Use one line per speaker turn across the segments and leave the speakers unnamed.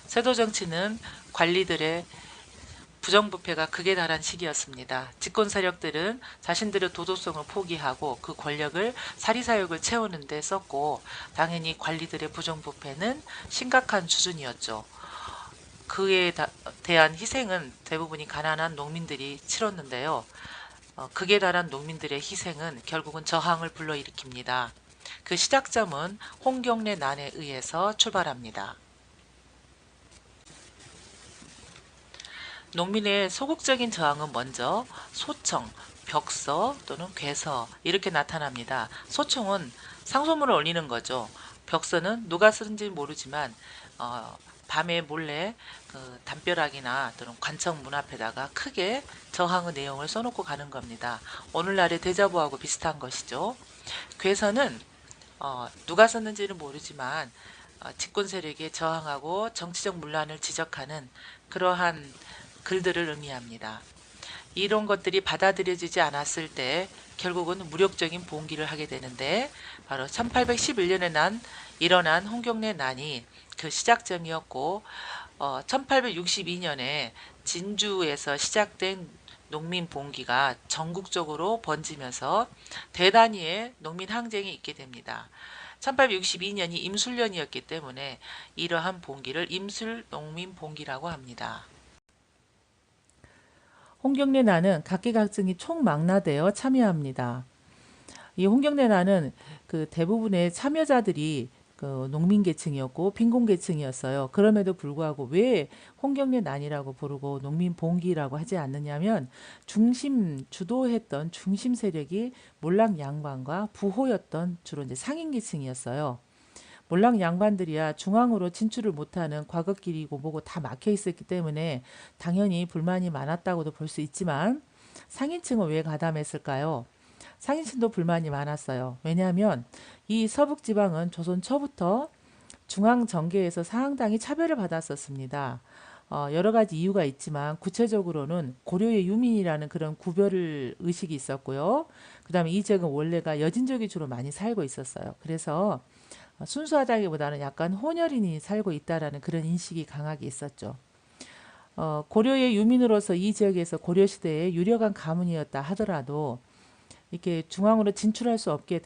세도 정치는 관리들의 부정부패가 극에 달한 시기였습니다. 집권 세력들은 자신들의 도덕성을 포기하고 그 권력을 사리사욕을 채우는 데 썼고, 당연히 관리들의 부정부패는 심각한 수준이었죠. 그에 대한 희생은 대부분이 가난한 농민들이 치렀는데요. 극에 달한 농민들의 희생은 결국은 저항을 불러일으킵니다. 그 시작점은 홍경래 난에 의해서 출발합니다. 농민의 소극적인 저항은 먼저 소청, 벽서 또는 괴서 이렇게 나타납니다. 소청은 상소문을 올리는 거죠. 벽서는 누가 쓰는지 모르지만 밤에 몰래 그 담벼락이나 또는 관청 문 앞에다가 크게 저항의 내용을 써놓고 가는 겁니다. 오늘날의 대자보하고 비슷한 것이죠. 괴서는 누가 썼는지는 모르지만 집권 세력에 저항하고 정치적 문란을 지적하는 그러한 글들을 의미합니다. 이런 것들이 받아들여지지 않았을 때 결국은 무력적인 봉기를 하게 되는데, 바로 1811년에 일어난 홍경래 난이 그 시작점이었고, 1862년에 진주에서 시작된 농민 봉기가 전국적으로 번지면서 대단위의 농민 항쟁이 있게 됩니다. 1862년이 임술년이었기 때문에 이러한 봉기를 임술 농민 봉기라고 합니다. 홍경래 난은 각계각층이 총망라되어 참여합니다. 이 홍경래 난은 그 대부분의 참여자들이 그 농민계층이었고 빈곤계층이었어요. 그럼에도 불구하고 왜 홍경래 난이라고 부르고 농민봉기라고 하지 않느냐면, 주도했던 중심 세력이 몰락 양반과 부호였던 주로 이제 상인계층이었어요. 몰락 양반들이야 중앙으로 진출을 못하는 과거길이고 뭐고 다 막혀 있었기 때문에 당연히 불만이 많았다고도 볼 수 있지만, 상인층은 왜 가담했을까요? 상인층도 불만이 많았어요. 왜냐하면 이 서북지방은 조선 초부터 중앙 정계에서 상당히 차별을 받았었습니다. 여러 가지 이유가 있지만 구체적으로는 고려의 유민이라는 그런 구별 의식이 있었고요. 그 다음에 이 지역은 원래가 여진족이 주로 많이 살고 있었어요. 그래서 순수하다기보다는 약간 혼혈인이 살고 있다라는 그런 인식이 강하게 있었죠. 고려의 유민으로서 이 지역에서 고려시대의 유력한 가문이었다 하더라도 이렇게 중앙으로 진출할 수 없게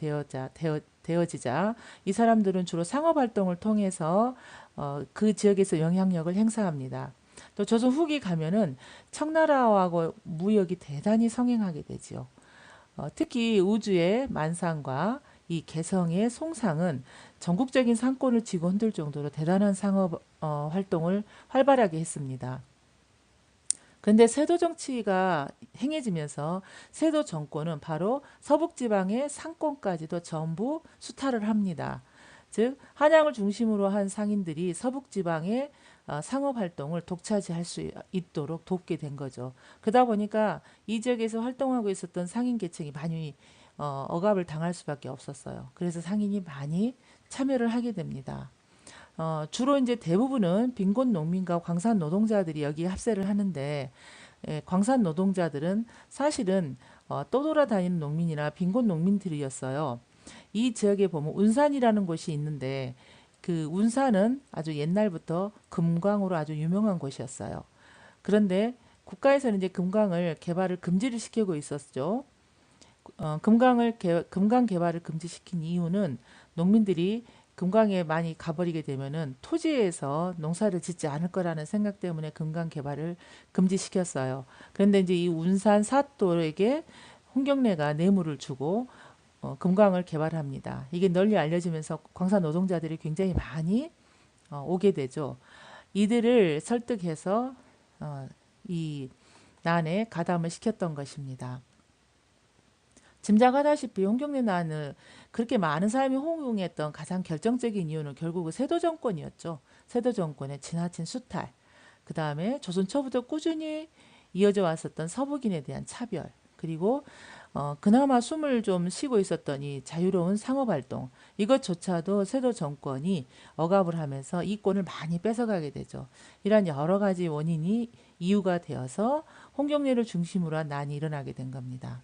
되어지자 이 사람들은 주로 상업활동을 통해서 그 지역에서 영향력을 행사합니다. 또 조선 후기 가면은 청나라하고 무역이 대단히 성행하게 되지요. 특히 우주의 만상과 이 개성의 송상은 전국적인 상권을 쥐고 흔들 정도로 대단한 상업 활동을 활발하게 했습니다. 그런데 세도 정치가 행해지면서 세도 정권은 바로 서북지방의 상권까지도 전부 수탈을 합니다. 즉 한양을 중심으로 한 상인들이 서북지방의 상업 활동을 독차지할 수 있도록 돕게 된 거죠. 그러다 보니까 이 지역에서 활동하고 있었던 상인 계층이 많이 억압을 당할 수밖에 없었어요. 그래서 상인이 많이 참여를 하게 됩니다. 주로 이제 대부분은 빈곤 농민과 광산 노동자들이 여기에 합세를 하는데, 광산 노동자들은 사실은 떠돌아다니는 농민이나 빈곤 농민들이었어요. 이 지역에 보면 운산이라는 곳이 있는데, 그 운산은 아주 옛날부터 금광으로 아주 유명한 곳이었어요. 그런데 국가에서는 이제 금광을 개발을 금지를 시키고 있었죠. 금강 개발을 금지시킨 이유는 농민들이 금강에 많이 가버리게 되면은 토지에서 농사를 짓지 않을 거라는 생각 때문에 금강 개발을 금지시켰어요. 그런데 이제 이 운산 사또에게 홍경래가 뇌물을 주고 금강을 개발합니다. 이게 널리 알려지면서 광산 노동자들이 굉장히 많이 오게 되죠. 이들을 설득해서 이 난에 가담을 시켰던 것입니다. 짐작하다시피 홍경래 난을 그렇게 많은 사람이 호응했던 가장 결정적인 이유는 결국은 세도 정권이었죠. 세도 정권의 지나친 수탈, 그 다음에 조선 초부터 꾸준히 이어져 왔었던 서북인에 대한 차별, 그리고 그나마 숨을 좀 쉬고 있었던 이 자유로운 상업활동, 이것조차도 세도 정권이 억압을 하면서 이권을 많이 뺏어가게 되죠. 이런 여러 가지 원인이 이유가 되어서 홍경래를 중심으로 한 난이 일어나게 된 겁니다.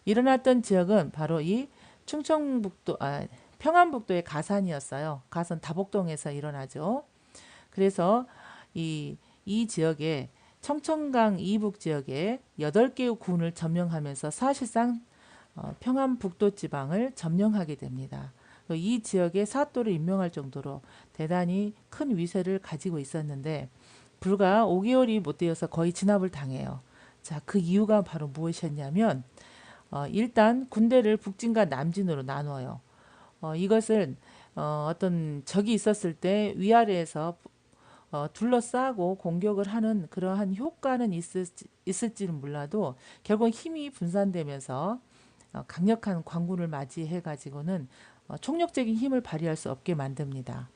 일어났던 지역은 바로 이 충청북도, 평안북도의 가산이었어요. 가산 다복동에서 일어나죠. 그래서 이 지역에 청천강 이북 지역에 8개의 군을 점령하면서 사실상 평안북도 지방을 점령하게 됩니다. 이 지역에 사또를 임명할 정도로 대단히 큰 위세를 가지고 있었는데 불과 5개월이 못 되어서 거의 진압을 당해요. 자, 그 이유가 바로 무엇이었냐면 일단 군대를 북진과 남진으로 나누어요. 이것은 어떤 적이 있었을 때 위아래에서 둘러싸고 공격을 하는 그러한 효과는 있을지는 몰라도 결국 힘이 분산되면서 강력한 관군을 맞이해 가지고는 총력적인 힘을 발휘할 수 없게 만듭니다.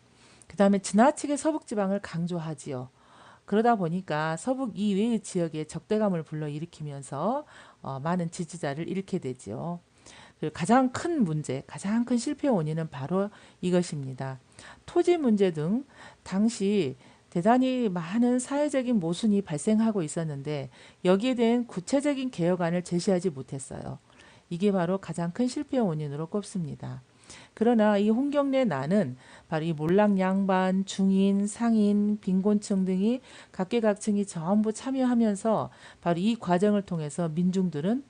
그 다음에 지나치게 서북지방을 강조하지요. 그러다 보니까 서북 이외의 지역에 적대감을 불러일으키면서 많은 지지자를 잃게 되죠. 그리고 가장 큰 문제, 가장 큰 실패 원인은 바로 이것입니다. 토지 문제 등 당시 대단히 많은 사회적인 모순이 발생하고 있었는데 여기에 대한 구체적인 개혁안을 제시하지 못했어요. 이게 바로 가장 큰 실패 원인으로 꼽습니다. 그러나 이 홍경래 난은 바로 이 몰락양반, 중인, 상인, 빈곤층 등이 각계각층이 전부 참여하면서 바로 이 과정을 통해서 민중들은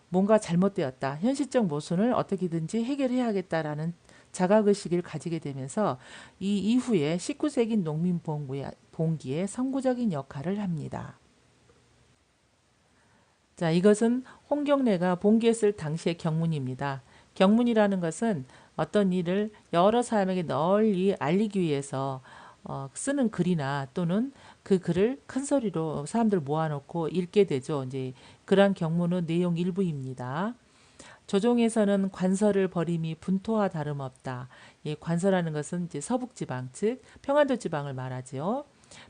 뭔가 잘못되었다. 현실적 모순을 어떻게든지 해결해야겠다라는 자각의식을 가지게 되면서 이 이후에 19세기 농민 봉기에 선구적인 역할을 합니다. 자, 이것은 홍경래가 봉기했을 당시의 경문입니다. 경문이라는 것은 어떤 일을 여러 사람에게 널리 알리기 위해서 쓰는 글이나 또는 그 글을 큰 소리로 사람들 모아놓고 읽게 되죠. 이제 그러한 경문은 내용 일부입니다. 조정에서는 관서를 버림이 분토와 다름없다. 이 관서라는 것은 이제 서북지방, 즉 평안도 지방을 말하지요.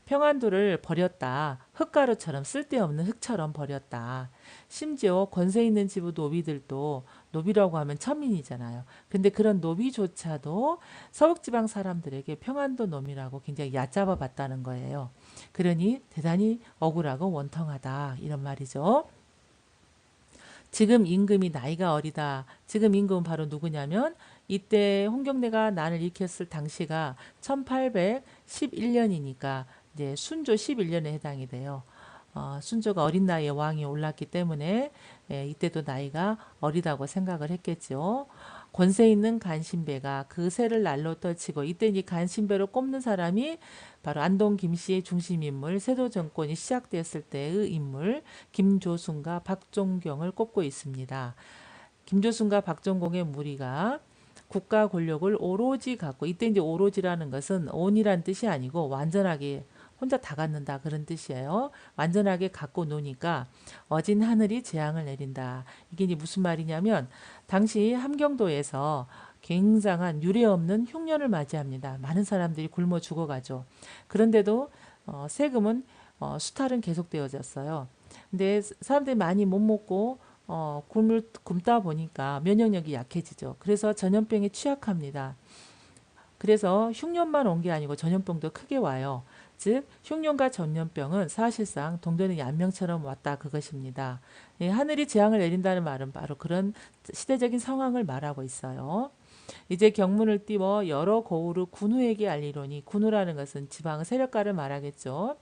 평안도를 버렸다. 흙가루처럼 쓸데없는 흙처럼 버렸다. 심지어 권세 있는 지부 노비들도 노비라고 하면 천민이잖아요. 근데 그런 노비조차도 서북지방 사람들에게 평안도 놈이라고 굉장히 얕잡아 봤다는 거예요. 그러니 대단히 억울하고 원통하다 이런 말이죠. 지금 임금이 나이가 어리다. 지금 임금은 바로 누구냐면 이때 홍경래가 난을 일으켰을 당시가 1811년이니까 이제 순조 11년에 해당이 돼요. 순조가 어린 나이에 왕이 올랐기 때문에 이때도 나이가 어리다고 생각을 했겠죠. 권세 있는 간신배가 그 새를 날로 떨치고 이때 이 간신배로 꼽는 사람이 바로 안동 김씨의 중심 인물, 세도 정권이 시작되었을 때의 인물 김조순과 박종경을 꼽고 있습니다. 김조순과 박종경의 무리가 국가 권력을 오로지 갖고 이때 이제 오로지라는 것은 온이란 뜻이 아니고 완전하게 혼자 다 갖는다 그런 뜻이에요. 완전하게 갖고 노니까 어진 하늘이 재앙을 내린다. 이게 이제 무슨 말이냐면 당시 함경도에서 굉장한 유례 없는 흉년을 맞이합니다. 많은 사람들이 굶어 죽어가죠. 그런데도 세금은 수탈은 계속되어졌어요. 근데 사람들이 많이 못 먹고 굶다 보니까 면역력이 약해지죠. 그래서 전염병에 취약합니다. 그래서 흉년만 온 게 아니고 전염병도 크게 와요. 즉 흉년과 전염병은 사실상 동전의 양면처럼 왔다 그것입니다. 하늘이 재앙을 내린다는 말은 바로 그런 시대적인 상황을 말하고 있어요. 이제 경문을 띄워 여러 고우를 군우에게 알리로니 군우라는 것은 지방 세력가를 말하겠죠.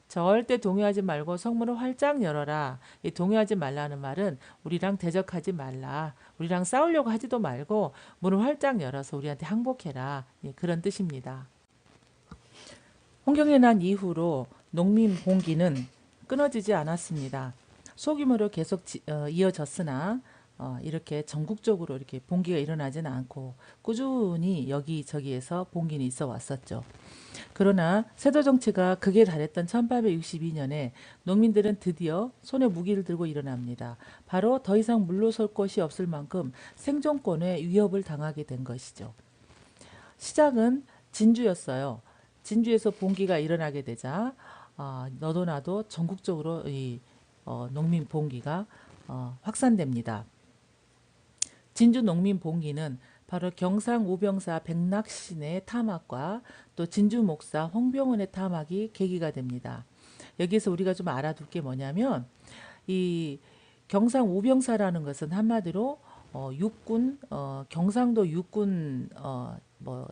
절대 동요하지 말고 성문을 활짝 열어라. 이 동요하지 말라는 말은 우리랑 대적하지 말라. 우리랑 싸우려고 하지도 말고 문을 활짝 열어서 우리한테 항복해라. 그런 뜻입니다. 홍경래 난 이후로 농민 봉기는 끊어지지 않았습니다. 소규모로 계속 이어졌으나 이렇게 전국적으로 이렇게 봉기가 일어나지는 않고 꾸준히 여기저기에서 봉기는 있어 왔었죠. 그러나 세도 정치가 극에 달했던 1862년에 농민들은 드디어 손에 무기를 들고 일어납니다. 바로 더 이상 물러설 곳이 없을 만큼 생존권에 위협을 당하게 된 것이죠. 시작은 진주였어요. 진주에서 봉기가 일어나게 되자 너도 나도 전국적으로 이 농민 봉기가 확산됩니다. 진주 농민 봉기는 바로 경상 우병사 백낙신의 타막과 또 진주 목사 홍병원의 타막이 계기가 됩니다. 여기에서 우리가 좀 알아둘 게 뭐냐면 이 경상 우병사라는 것은 한마디로 육군 경상도 육군 뭐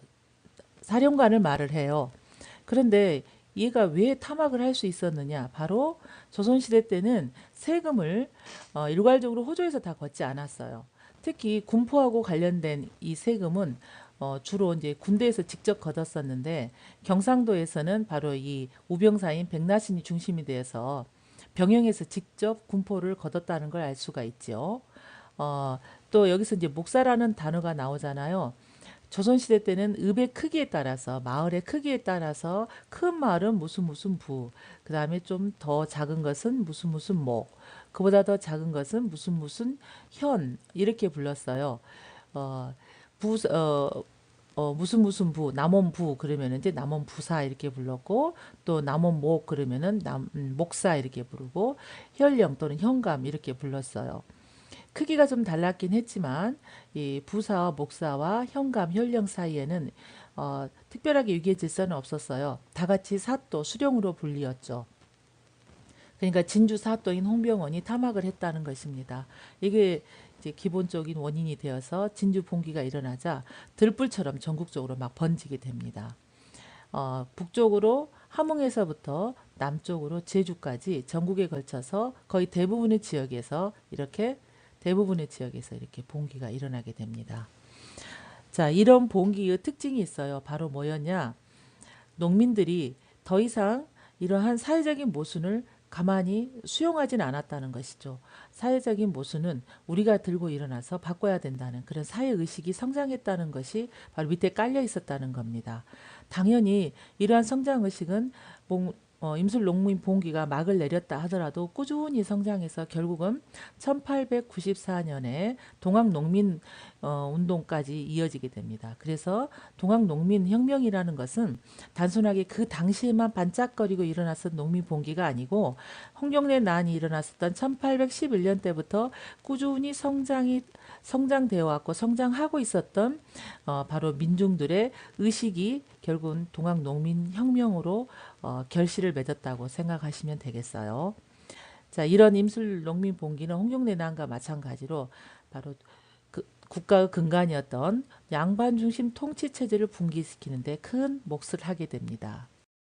사령관을 말을 해요. 그런데 얘가 왜 탐악을 할 수 있었느냐? 바로 조선시대 때는 세금을 일괄적으로 호조에서 다 걷지 않았어요. 특히 군포하고 관련된 이 세금은 주로 이제 군대에서 직접 걷었었는데 경상도에서는 바로 이 우병사인 백나신이 중심이 되어서 병영에서 직접 군포를 걷었다는 걸 알 수가 있죠. 어, 또 여기서 이제 목사라는 단어가 나오잖아요. 조선시대 때는 읍의 크기에 따라서 마을의 크기에 따라서 큰 마을은 무슨 무슨 부, 그 다음에 좀 더 작은 것은 무슨 무슨 목, 그보다 더 작은 것은 무슨 무슨 현 이렇게 불렀어요. 어, 부, 무슨 무슨 부, 남원부 그러면 이제 남원부사 이렇게 불렀고 또 남원목 그러면은 목사 이렇게 부르고 현령 또는 현감 이렇게 불렀어요. 크기가 좀 달랐긴 했지만 이 부사와 목사와 현감, 현령 사이에는 특별하게 위계 질서는 없었어요. 다 같이 사또, 수령으로 불리었죠. 그러니까 진주 사또인 홍병원이 탐악을 했다는 것입니다. 이게 이제 기본적인 원인이 되어서 진주 봉기가 일어나자 들불처럼 전국적으로 막 번지게 됩니다. 북쪽으로 함흥에서부터 남쪽으로 제주까지 전국에 걸쳐서 거의 대부분의 지역에서 이렇게 봉기가 일어나게 됩니다. 자, 이런 봉기의 특징이 있어요. 바로 뭐였냐? 농민들이 더 이상 이러한 사회적인 모순을 가만히 수용하진 않았다는 것이죠. 사회적인 모순은 우리가 들고 일어나서 바꿔야 된다는 그런 사회의식이 성장했다는 것이 바로 밑에 깔려 있었다는 겁니다. 당연히 이러한 성장의식은 임술 농민 봉기가 막을 내렸다 하더라도 꾸준히 성장해서 결국은 1894년에 동학농민 운동까지 이어지게 됩니다. 그래서 동학농민혁명이라는 것은 단순하게 그 당시에만 반짝거리고 일어났던 농민 봉기가 아니고 홍경래 난이 일어났었던 1811년 때부터 꾸준히 성장되어 왔고 성장하고 있었던 바로 민중들의 의식이 결국은 동학농민혁명으로 결실을 맺었다고 생각하시면 되겠어요. 자, 이런 임술 농민 봉기는 홍경래난과 마찬가지로 바로 국가의 근간이었던 양반 중심 통치 체제를 붕괴시키는데 큰 몫을 하게 됩니다.